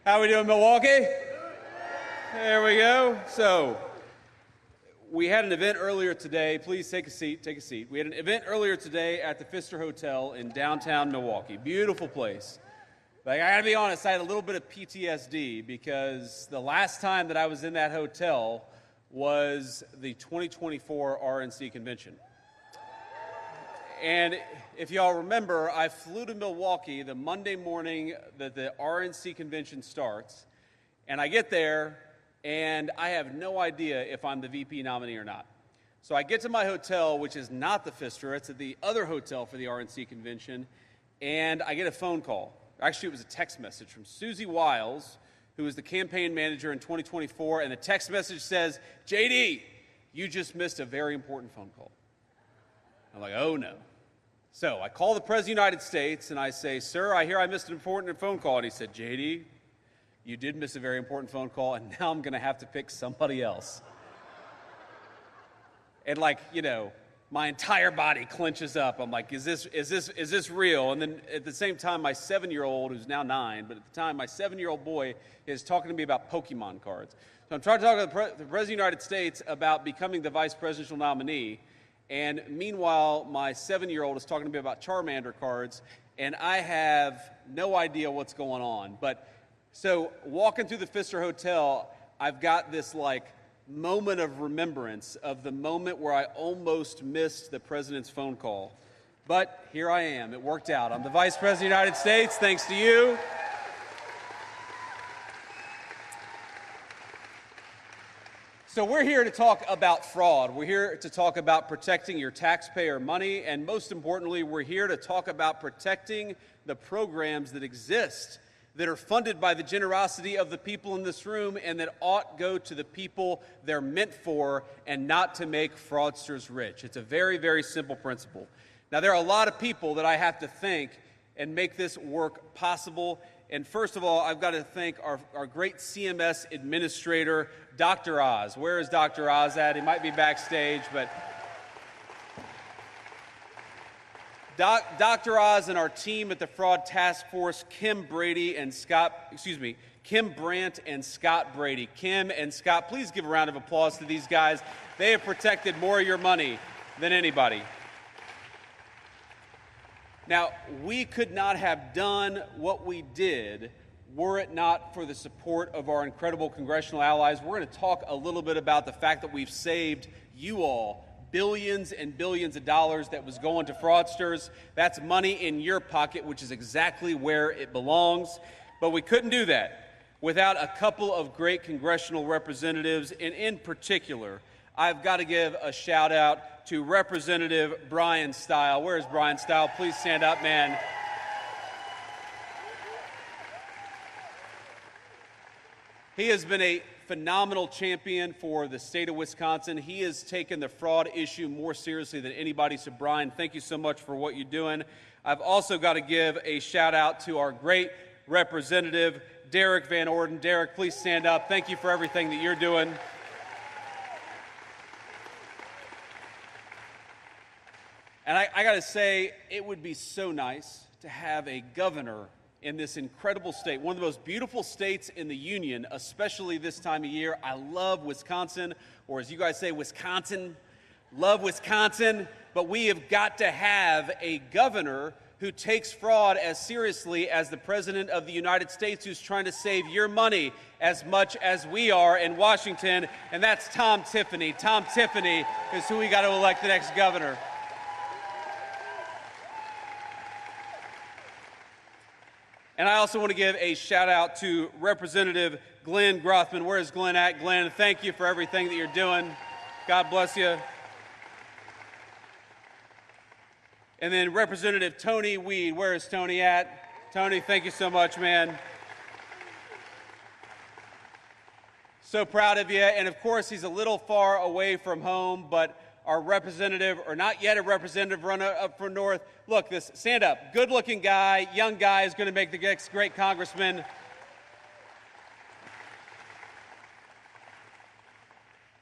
How we doing, Milwaukee? There we go. So, we had an event earlier today. Please take a seat, take a seat. We had an event earlier today at the Pfister Hotel in downtown Milwaukee. Beautiful place. Like, I gotta be honest, I had a little bit of PTSD because the last time that I was in that hotel was the 2024 RNC convention. And if y'all remember, I flew to Milwaukee the Monday morning that the RNC convention starts, and I get there, and I have no idea if I'm the VP nominee or not. So I get to my hotel, which is not the Pfister, it's at the other hotel for the RNC convention, and I get a phone call. Actually, it was a text message from Susie Wiles, who was the campaign manager in 2024, and the text message says, JD, you just missed a very important phone call. I'm like, oh no. So I call the President of the United States and I say, sir, I hear I missed an important phone call. And he said, JD, you did miss a very important phone call, and now I'm going to have to pick somebody else. And my entire body clenches up. I'm like, is this real? And then at the same time, my 7-year-old, who's now 9, but at the time, my 7-year-old boy is talking to me about Pokemon cards. So I'm trying to talk to the President of the United States about becoming the vice presidential nominee. And meanwhile, my 7-year-old is talking to me about Charmander cards, and I have no idea what's going on. But so walking through the Pfister Hotel, I've got this moment of remembrance of the moment where I almost missed the president's phone call. But here I am. It worked out. I'm the Vice President of the United States, thanks to you. So we're here to talk about fraud. We're here to talk about protecting your taxpayer money, and most importantly, we're here to talk about protecting the programs that exist that are funded by the generosity of the people in this room and that ought go to the people they're meant for and not to make fraudsters rich. It's a very, very simple principle. Now, there are a lot of people that I have to thank and make this work possible. And first of all, I've got to thank our great CMS administrator, Dr. Oz. Where is Dr. Oz at? He might be backstage, but Dr. Oz and our team at the Fraud Task Force, Kim Brandt and Scott Brady. Kim and Scott, please give a round of applause to these guys. They have protected more of your money than anybody. Now, we could not have done what we did were it not for the support of our incredible congressional allies. We're going to talk a little bit about the fact that we've saved you all billions and billions of dollars that was going to fraudsters. That's money in your pocket, which is exactly where it belongs. But we couldn't do that without a couple of great congressional representatives, and in particular, I've got to give a shout out to Representative Brian Stile. Where is Brian Stile? Please stand up, man. He has been a phenomenal champion for the state of Wisconsin. He has taken the fraud issue more seriously than anybody. So, Brian, thank you so much for what you're doing. I've also got to give a shout out to our great representative, Derek Van Orden. Derek, please stand up. Thank you for everything that you're doing. And I got to say, it would be so nice to have a governor in this incredible state, one of the most beautiful states in the union, especially this time of year. I love Wisconsin, or as you guys say, Wisconsin. Love Wisconsin, but we have got to have a governor who takes fraud as seriously as the President of the United States, who's trying to save your money as much as we are in Washington, and that's Tom Tiffany. Tom Tiffany is who we got to elect the next governor. And I also want to give a shout out to Representative Glenn Grothman. Where is Glenn at? Glenn, thank you for everything that you're doing. God bless you. And then Representative Tony Weed. Where is Tony at? Tony, thank you so much, man. So proud of you. And of course, he's a little far away from home, but our representative, or not yet a representative, runner up from North. Look, this, stand up. Good-looking guy, young guy, is going to make the next great congressman.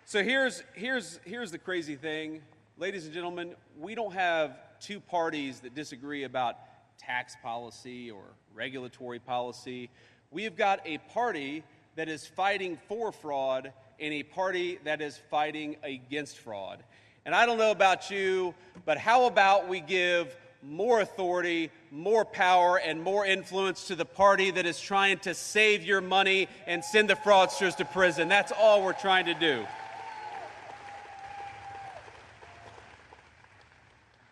So here's the crazy thing. Ladies and gentlemen, we don't have two parties that disagree about tax policy or regulatory policy. We've got a party that is fighting for fraud and a party that is fighting against fraud. And I don't know about you, but how about we give more authority, more power, and more influence to the party that is trying to save your money and send the fraudsters to prison? That's all we're trying to do.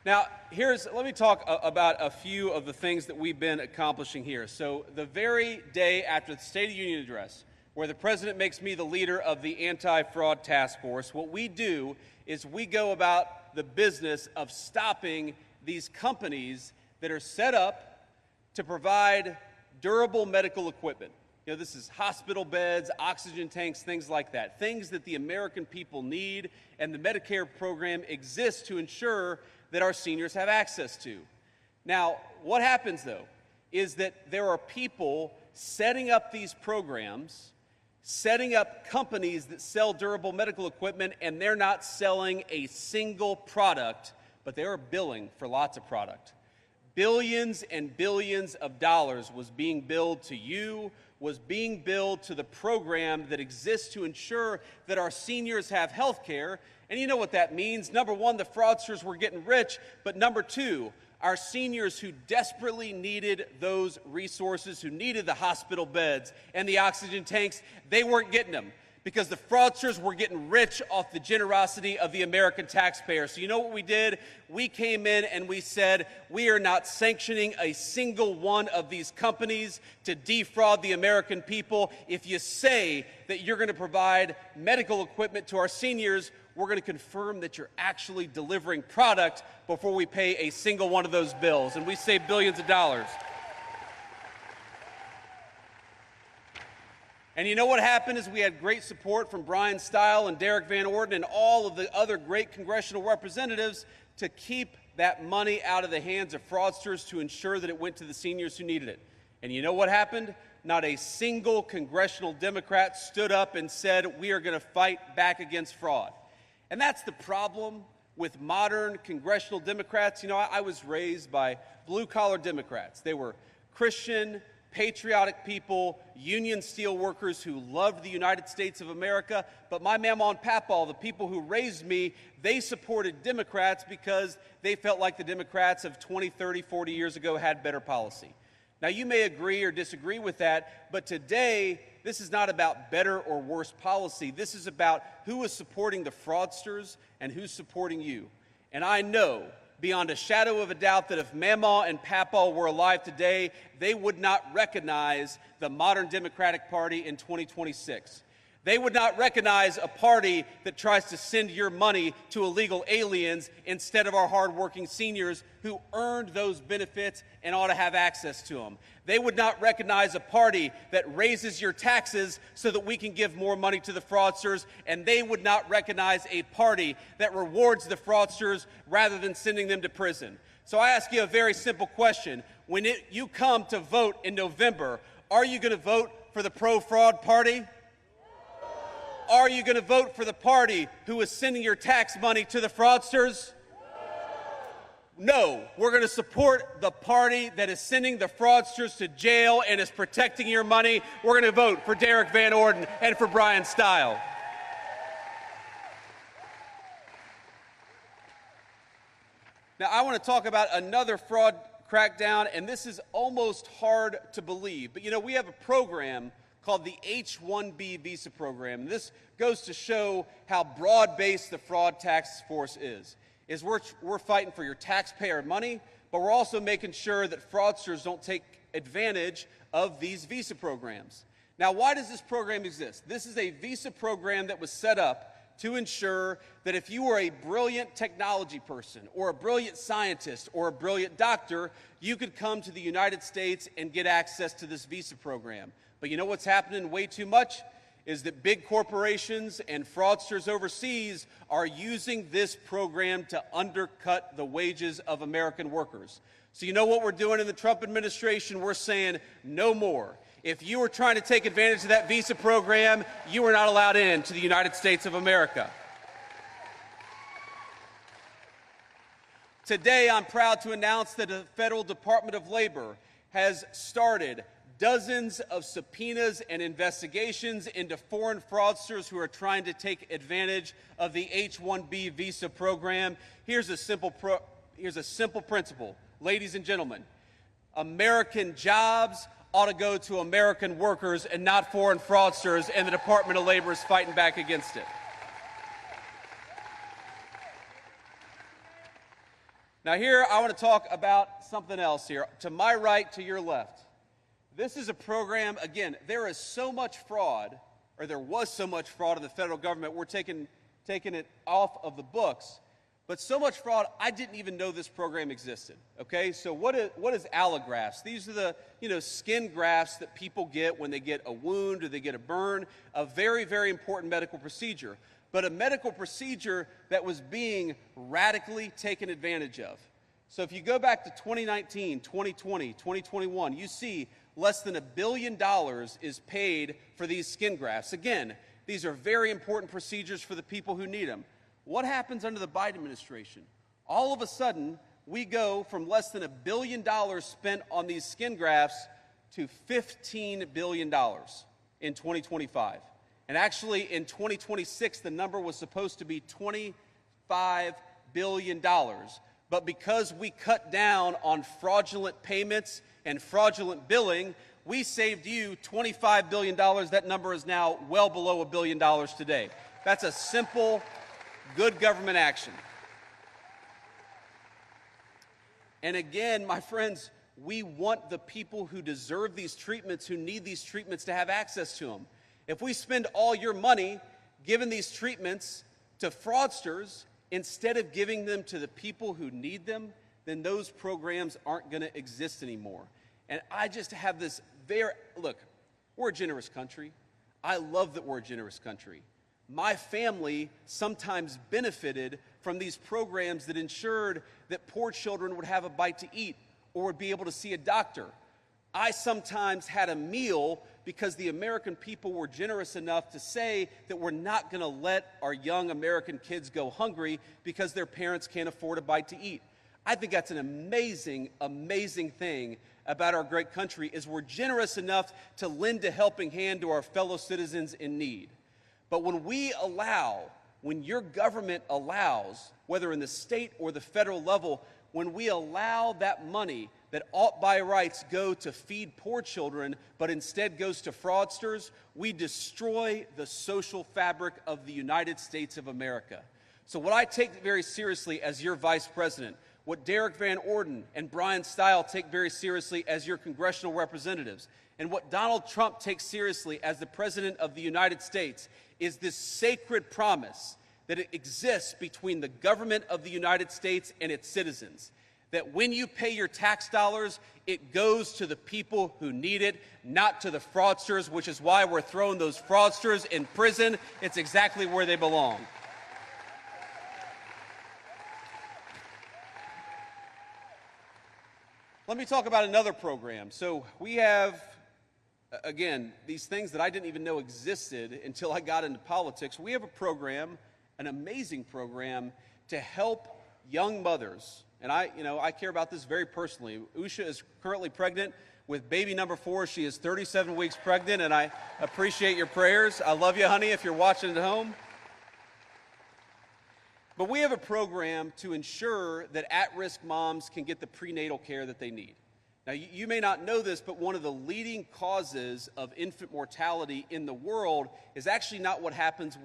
Now, let me talk about a few of the things that we've been accomplishing here. So the very day after the State of the Union address, where the president makes me the leader of the anti-fraud task force, what we do is we go about the business of stopping these companies that are set up to provide durable medical equipment. You know, this is hospital beds, oxygen tanks, things like that, things that the American people need, and the Medicare program exists to ensure that our seniors have access to. Now, what happens, though, is that there are people setting up these programs, setting up companies that sell durable medical equipment, and they're not selling a single product, but they are billing for lots of product. Billions and billions of dollars was being billed to you, was being billed to the program that exists to ensure that our seniors have health care. And you know what that means. Number one, the fraudsters were getting rich, but number two, our seniors who desperately needed those resources, who needed the hospital beds and the oxygen tanks, they weren't getting them because the fraudsters were getting rich off the generosity of the American taxpayer. So you know what we did? We came in and we said, we are not sanctioning a single one of these companies to defraud the American people. If you say that you're going to provide medical equipment to our seniors, we're going to confirm that you're actually delivering product before we pay a single one of those bills. And we save billions of dollars. And you know what happened is we had great support from Brian Stile and Derek Van Orden and all of the other great congressional representatives to keep that money out of the hands of fraudsters to ensure that it went to the seniors who needed it. And you know what happened? Not a single congressional Democrat stood up and said, we are going to fight back against fraud. And that's the problem with modern congressional Democrats. You know, I was raised by blue-collar Democrats. They were Christian, patriotic people, union steel workers who loved the United States of America. But my mama and papa, the people who raised me, they supported Democrats because they felt like the Democrats of 20, 30, 40 years ago had better policy. Now, you may agree or disagree with that, but today, this is not about better or worse policy. This is about who is supporting the fraudsters and who's supporting you. And I know, beyond a shadow of a doubt, that if Mama and Papa were alive today, they would not recognize the modern Democratic Party in 2026. They would not recognize a party that tries to send your money to illegal aliens instead of our hardworking seniors who earned those benefits and ought to have access to them. They would not recognize a party that raises your taxes so that we can give more money to the fraudsters, and they would not recognize a party that rewards the fraudsters rather than sending them to prison. So I ask you a very simple question. When you come to vote in November, are you going to vote for the pro-fraud party? Are you going to vote for the party who is sending your tax money to the fraudsters? No, we're going to support the party that is sending the fraudsters to jail and is protecting your money. We're going to vote for Derek Van Orden and for Brian Stile. Now, I want to talk about another fraud crackdown, and this is almost hard to believe. But, you know, we have a program called the H-1B visa program. And this goes to show how broad-based the fraud task force is we're fighting for your taxpayer money, but we're also making sure that fraudsters don't take advantage of these visa programs. Now, why does this program exist? This is a visa program that was set up to ensure that if you were a brilliant technology person or a brilliant scientist or a brilliant doctor, you could come to the United States and get access to this visa program. But you know what's happening way too much? Is that big corporations and fraudsters overseas are using this program to undercut the wages of American workers. So you know what we're doing in the Trump administration? We're saying no more. If you were trying to take advantage of that visa program, you are not allowed into the United States of America. Today, I'm proud to announce that the Federal Department of Labor has started dozens of subpoenas and investigations into foreign fraudsters who are trying to take advantage of the H-1B visa program. Here's a simple principle, ladies and gentlemen. American jobs ought to go to American workers and not foreign fraudsters, and the Department of Labor is fighting back against it. Now here, I want to talk about something else here. To my right, to your left. This is a program, again, there is so much fraud, or there was so much fraud in the federal government, we're taking it off of the books. But so much fraud, I didn't even know this program existed, okay? So what is allografts? These are the, skin grafts that people get when they get a wound or they get a burn, a very, very important medical procedure, but a medical procedure that was being radically taken advantage of. So if you go back to 2019, 2020, 2021, you see less than $1 billion is paid for these skin grafts. Again, these are very important procedures for the people who need them. What happens under the Biden administration? All of a sudden, we go from less than $1 billion spent on these skin grafts to $15 billion in 2025. And actually, in 2026, the number was supposed to be $25 billion. But because we cut down on fraudulent payments and fraudulent billing, we saved you $25 billion. That number is now well below $1 billion today. That's a simple, good government action. And again, my friends, we want the people who deserve these treatments, who need these treatments, to have access to them. If we spend all your money giving these treatments to fraudsters instead of giving them to the people who need them, then those programs aren't going to exist anymore. And I just have this look, we're a generous country. I love that we're a generous country. My family sometimes benefited from these programs that ensured that poor children would have a bite to eat or would be able to see a doctor. I sometimes had a meal because the American people were generous enough to say that we're not going to let our young American kids go hungry because their parents can't afford a bite to eat. I think that's an amazing, amazing thing about our great country, is we're generous enough to lend a helping hand to our fellow citizens in need. But when your government allows, whether in the state or the federal level, when we allow that money that ought by rights go to feed poor children, but instead goes to fraudsters, we destroy the social fabric of the United States of America. So what I take very seriously as your vice president, what Derek Van Orden and Brian Stile take very seriously as your congressional representatives, and what Donald Trump takes seriously as the President of the United States, is this sacred promise that it exists between the government of the United States and its citizens. That when you pay your tax dollars, it goes to the people who need it, not to the fraudsters, which is why we're throwing those fraudsters in prison. It's exactly where they belong. Let me talk about another program. So we have, again, these things that I didn't even know existed until I got into politics. We have a program, an amazing program, to help young mothers. And I care about this very personally. Usha is currently pregnant with baby number 4. She is 37 weeks pregnant, and I appreciate your prayers. I love you, honey, if you're watching at home. But we have a program to ensure that at-risk moms can get the prenatal care that they need. Now, you may not know this, but one of the leading causes of infant mortality in the world is actually not what happens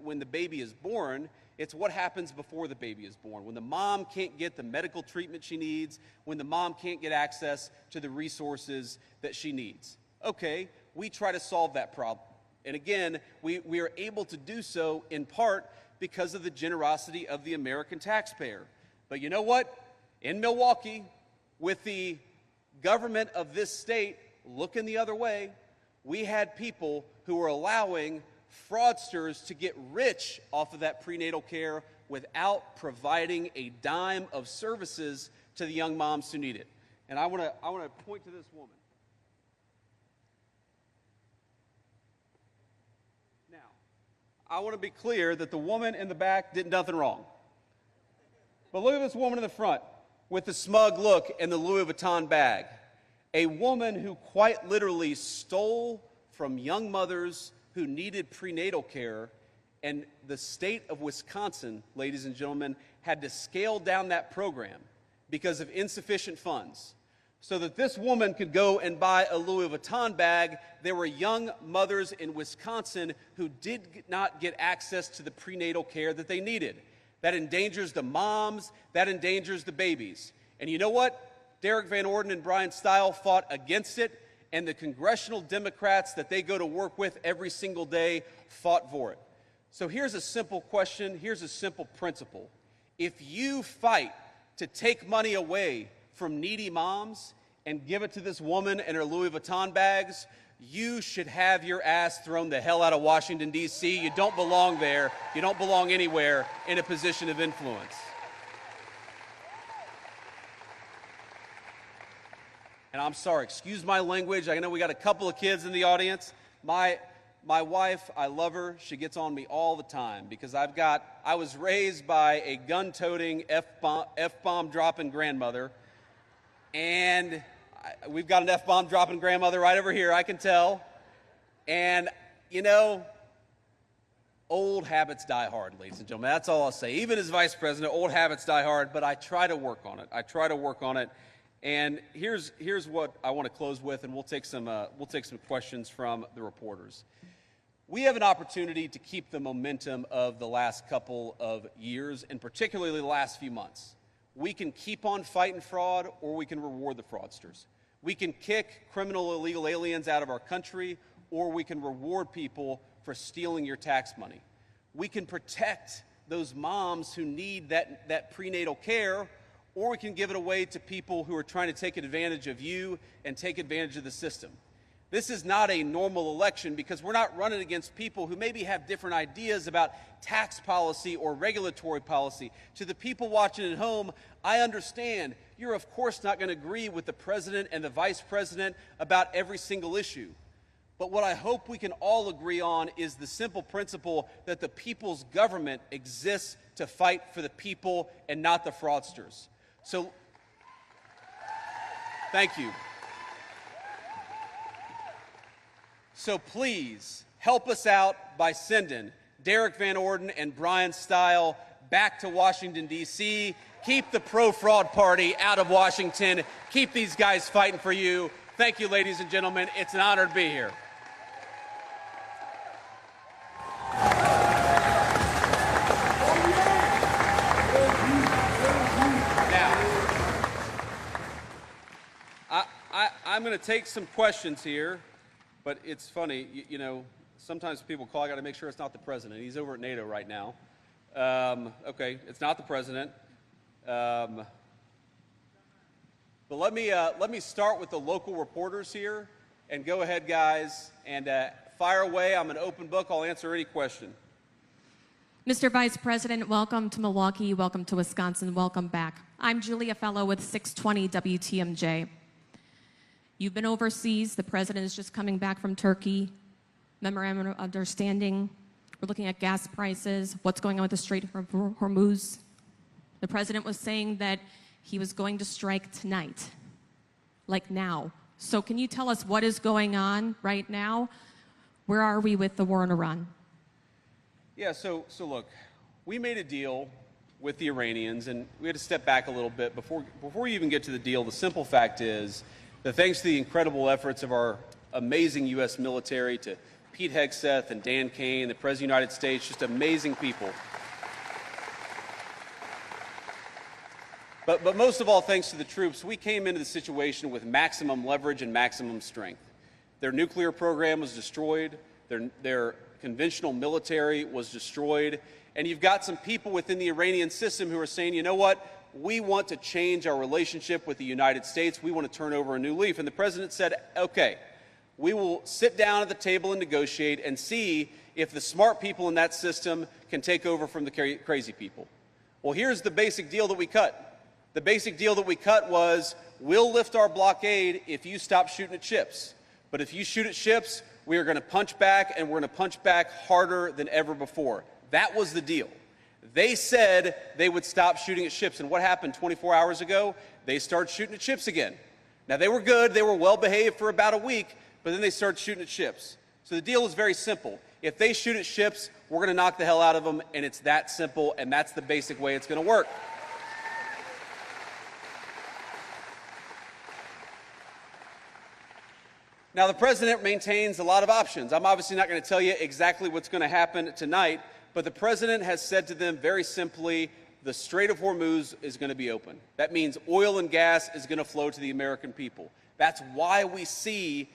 when the baby is born. It's what happens before the baby is born, when the mom can't get the medical treatment she needs, when the mom can't get access to the resources that she needs. Okay, we try to solve that problem. And again, we are able to do so in part because of the generosity of the American taxpayer. But you know what? In Milwaukee, with the government of this state looking the other way, we had people who were allowing fraudsters to get rich off of that prenatal care without providing a dime of services to the young moms who need it. And I want to point to this woman. Now, I want to be clear that the woman in the back did nothing wrong. But look at this woman in the front with the smug look and the Louis Vuitton bag. A woman who quite literally stole from young mothers who needed prenatal care, and the state of Wisconsin, ladies and gentlemen, had to scale down that program because of insufficient funds. So that this woman could go and buy a Louis Vuitton bag, there were young mothers in Wisconsin who did not get access to the prenatal care that they needed. That endangers the moms, that endangers the babies. And you know what? Derek Van Orden and Brian Stile fought against it, and the congressional Democrats that they go to work with every single day fought for it. So here's a simple question, here's a simple principle. If you fight to take money away from needy moms and give it to this woman and her Louis Vuitton bags, you should have your ass thrown the hell out of Washington, D.C. You don't belong there. You don't belong anywhere in a position of influence. And I'm sorry, excuse my language. I know we got a couple of kids in the audience. My wife, I love her. She gets on me all the time because I was raised by a gun-toting, F-bomb dropping grandmother. And we've got an F-bomb dropping grandmother right over here, I can tell. And, you know, old habits die hard, ladies and gentlemen. That's all I'll say. Even as vice president, old habits die hard, but I try to work on it. I try to work on it. And here's what I want to close with, and we'll take some questions from the reporters. We have an opportunity to keep the momentum of the last couple of years, and particularly the last few months. We can keep on fighting fraud, or we can reward the fraudsters. We can kick criminal illegal aliens out of our country, or we can reward people for stealing your tax money. We can protect those moms who need that prenatal care, or we can give it away to people who are trying to take advantage of you and take advantage of the system. This is not a normal election because we're not running against people who maybe have different ideas about tax policy or regulatory policy. To the people watching at home, I understand you're of course not going to agree with the president and the vice president about every single issue. But what I hope we can all agree on is the simple principle that the people's government exists to fight for the people and not the fraudsters. So, thank you. So please help us out by sending Derek Van Orden and Brian Stile back to Washington, D.C. Keep the pro-fraud party out of Washington. Keep these guys fighting for you. Thank you, ladies and gentlemen. It's an honor to be here. I'm going to take some questions here, but it's funny, you know, sometimes people call, I got to make sure it's not the president. He's over at NATO right now. Okay, it's not the president. But let me start with the local reporters here, and go ahead, guys, and fire away. I'm an open book. I'll answer any question. Mr. Vice President, welcome to Milwaukee. Welcome to Wisconsin. Welcome back. I'm Julia Fellow with 620 WTMJ. You've been overseas. The president is just coming back from Turkey. Memorandum of Understanding. We're looking at gas prices, what's going on with the Strait of Hormuz. The president was saying that he was going to strike tonight, like now. So can you tell us what is going on right now? Where are we with the war in Iran? Yeah, so look, we made a deal with the Iranians, and we had to step back a little bit. Before you even get to the deal, the simple fact is that thanks to the incredible efforts of our amazing U.S. military, to Pete Hegseth and Dan Kane, the President of the United States, just amazing people. But most of all, thanks to the troops, we came into the situation with maximum leverage and maximum strength. Their nuclear program was destroyed. Their conventional military was destroyed. And you've got some people within the Iranian system who are saying, you know what? We want to change our relationship with the United States. We want to turn over a new leaf. And the president said, okay, we will sit down at the table and negotiate and see if the smart people in that system can take over from the crazy people. Well, here's the basic deal that we cut. The basic deal that we cut was, we'll lift our blockade if you stop shooting at ships. But if you shoot at ships, we are going to punch back, and we're going to punch back harder than ever before. That was the deal. They said they would stop shooting at ships, and what happened 24 hours ago? They started shooting at ships again. Now, they were good. They were well-behaved for about a week, but then they started shooting at ships. So the deal is very simple. If they shoot at ships, we're going to knock the hell out of them, and it's that simple, and that's the basic way it's going to work. Now, the president maintains a lot of options. I'm obviously not going to tell you exactly what's going to happen tonight, but the president has said to them very simply, the Strait of Hormuz is going to be open. That means oil and gas is going to flow to the American people. That's why we see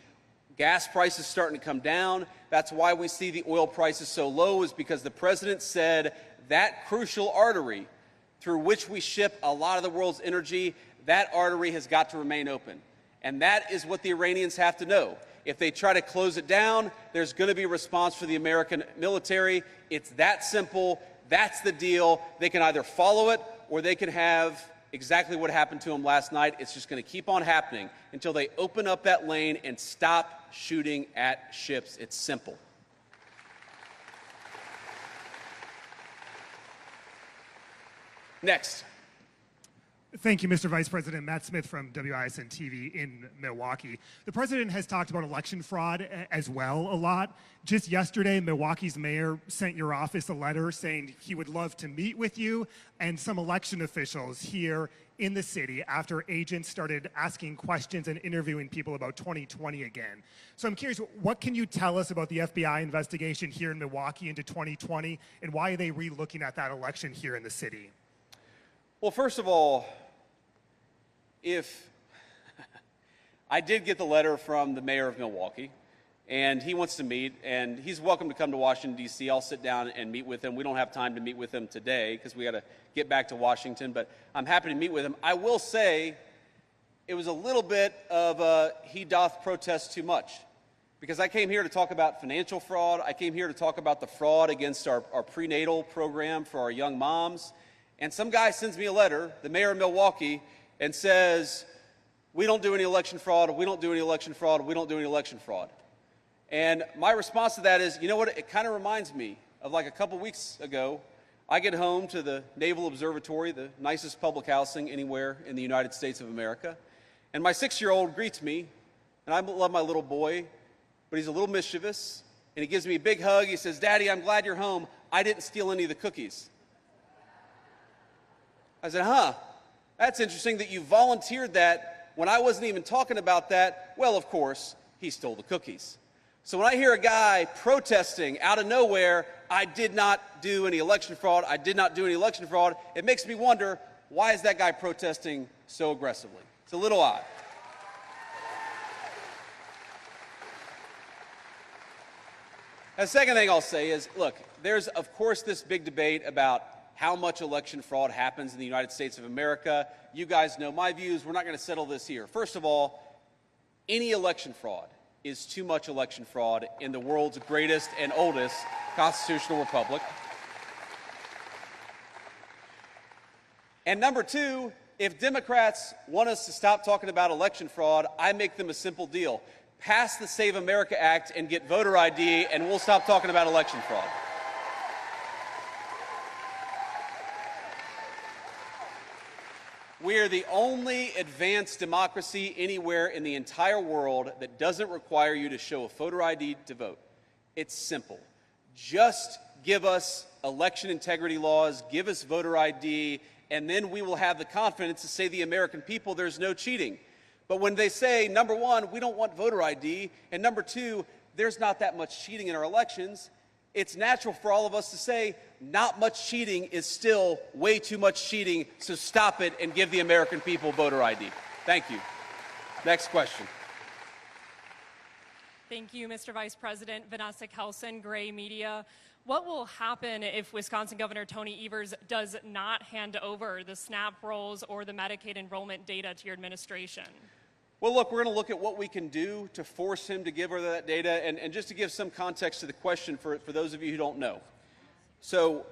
gas prices starting to come down. That's why we see the oil prices so low, is because the president said that crucial artery through which we ship a lot of the world's energy, that artery has got to remain open. And that is what the Iranians have to know. If they try to close it down, there's going to be a response for the American military. It's that simple. That's the deal. They can either follow it or they can have exactly what happened to them last night. It's just going to keep on happening until they open up that lane and stop shooting at ships. It's simple. Next. Thank you, Mr. Vice President. Matt Smith from WISN TV in Milwaukee. The president has talked about election fraud as well a lot. Just yesterday, Milwaukee's mayor sent your office a letter saying he would love to meet with you and some election officials here in the city after agents started asking questions and interviewing people about 2020 again. So I'm curious, what can you tell us about the FBI investigation here in Milwaukee into 2020, and why are they re-looking at that election here in the city? Well, first of all, I did get the letter from the mayor of Milwaukee, and he wants to meet, and he's welcome to come to Washington, D.C. I'll sit down and meet with him. We don't have time to meet with him today because we got to get back to Washington, but I'm happy to meet with him. I will say it was a little bit of he doth protest too much, because I came here to talk about financial fraud. I came here to talk about the fraud against our prenatal program for our young moms. And some guy sends me a letter, the mayor of Milwaukee, and says, we don't do any election fraud, we don't do any election fraud, we don't do any election fraud. And my response to that is, you know what, it kind of reminds me of like a couple weeks ago, I get home to the Naval Observatory, the nicest public housing anywhere in the United States of America, and my 6-year-old greets me, and I love my little boy, but he's a little mischievous, and he gives me a big hug. He says, Daddy, I'm glad you're home. I didn't steal any of the cookies. I said, huh, that's interesting that you volunteered that when I wasn't even talking about that. Well, of course, he stole the cookies. So when I hear a guy protesting out of nowhere, I did not do any election fraud, I did not do any election fraud, it makes me wonder, why is that guy protesting so aggressively? It's a little odd. The second thing I'll say is, look, there's, of course, this big debate about how much election fraud happens in the United States of America. You guys know my views. We're not going to settle this here. First of all, any election fraud is too much election fraud in the world's greatest and oldest constitutional republic. And number two, if Democrats want us to stop talking about election fraud, I make them a simple deal. Pass the Save America Act and get voter ID, and we'll stop talking about election fraud. We are the only advanced democracy anywhere in the entire world that doesn't require you to show a voter ID to vote. It's simple. Just give us election integrity laws, give us voter ID, and then we will have the confidence to say to the American people there's no cheating. But when they say, number one, we don't want voter ID, and number two, there's not that much cheating in our elections, it's natural for all of us to say, not much cheating is still way too much cheating, so stop it and give the American people voter ID. Thank you. Next question. Thank you, Mr. Vice President. Vanessa Kelson, Gray Media. What will happen if Wisconsin Governor Tony Evers does not hand over the SNAP rolls or the Medicaid enrollment data to your administration? Well, look, we're going to look at what we can do to force him to give her that data. And just to give some context to the question for those of you who don't know. So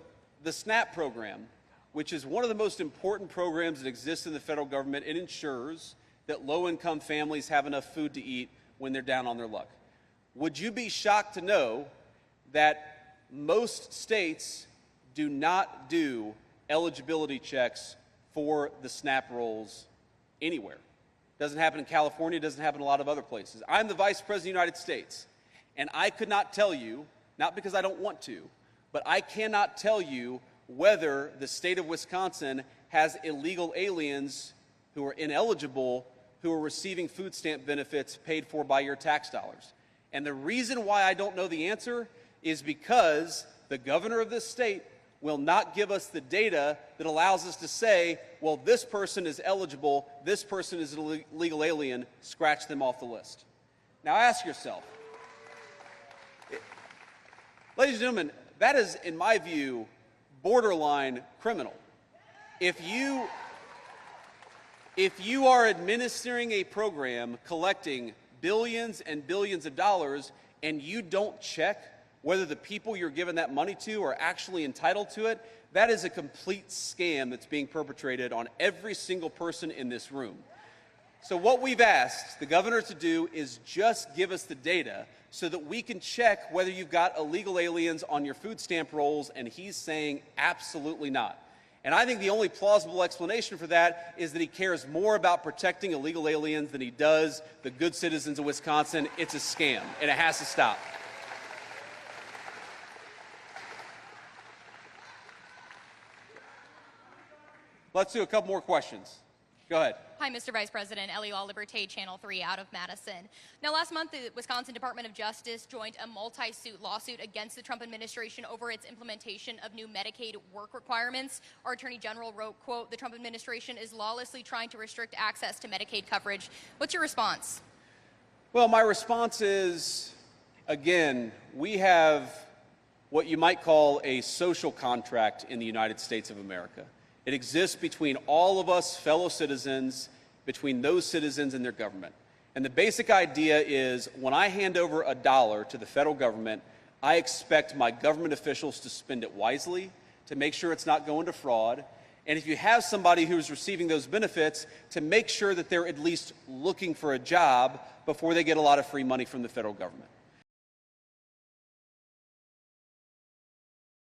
the SNAP program, which is one of the most important programs that exists in the federal government, it ensures that low-income families have enough food to eat when they're down on their luck. Would you be shocked to know that most states do not do eligibility checks for the SNAP rolls anywhere? Doesn't happen in California, doesn't happen in a lot of other places. I'm the Vice President of the United States, and I could not tell you, not because I don't want to, but I cannot tell you whether the state of Wisconsin has illegal aliens who are ineligible who are receiving food stamp benefits paid for by your tax dollars. And the reason why I don't know the answer is because the governor of this state will not give us the data that allows us to say, well, this person is eligible, this person is an illegal alien, scratch them off the list. Now ask yourself, ladies and gentlemen, that is, in my view, borderline criminal. If you are administering a program collecting billions and billions of dollars and you don't check whether the people you're giving that money to are actually entitled to it, that is a complete scam that's being perpetrated on every single person in this room. So what we've asked the governor to do is just give us the data so that we can check whether you've got illegal aliens on your food stamp rolls, and he's saying absolutely not. And I think the only plausible explanation for that is that he cares more about protecting illegal aliens than he does the good citizens of Wisconsin. It's a scam, and it has to stop. Let's do a couple more questions. Go ahead. Hi, Mr. Vice President. Ellie La Liberté, Channel 3 out of Madison. Now, last month, the Wisconsin Department of Justice joined a multi-suit lawsuit against the Trump administration over its implementation of new Medicaid work requirements. Our Attorney General wrote, quote, "The Trump administration is lawlessly trying to restrict access to Medicaid coverage." What's your response? Well, my response is, again, we have what you might call a social contract in the United States of America. It exists between all of us fellow citizens, between those citizens and their government. And the basic idea is when I hand over $1 to the federal government, I expect my government officials to spend it wisely, to make sure it's not going to fraud. And if you have somebody who's receiving those benefits, to make sure that they're at least looking for a job before they get a lot of free money from the federal government.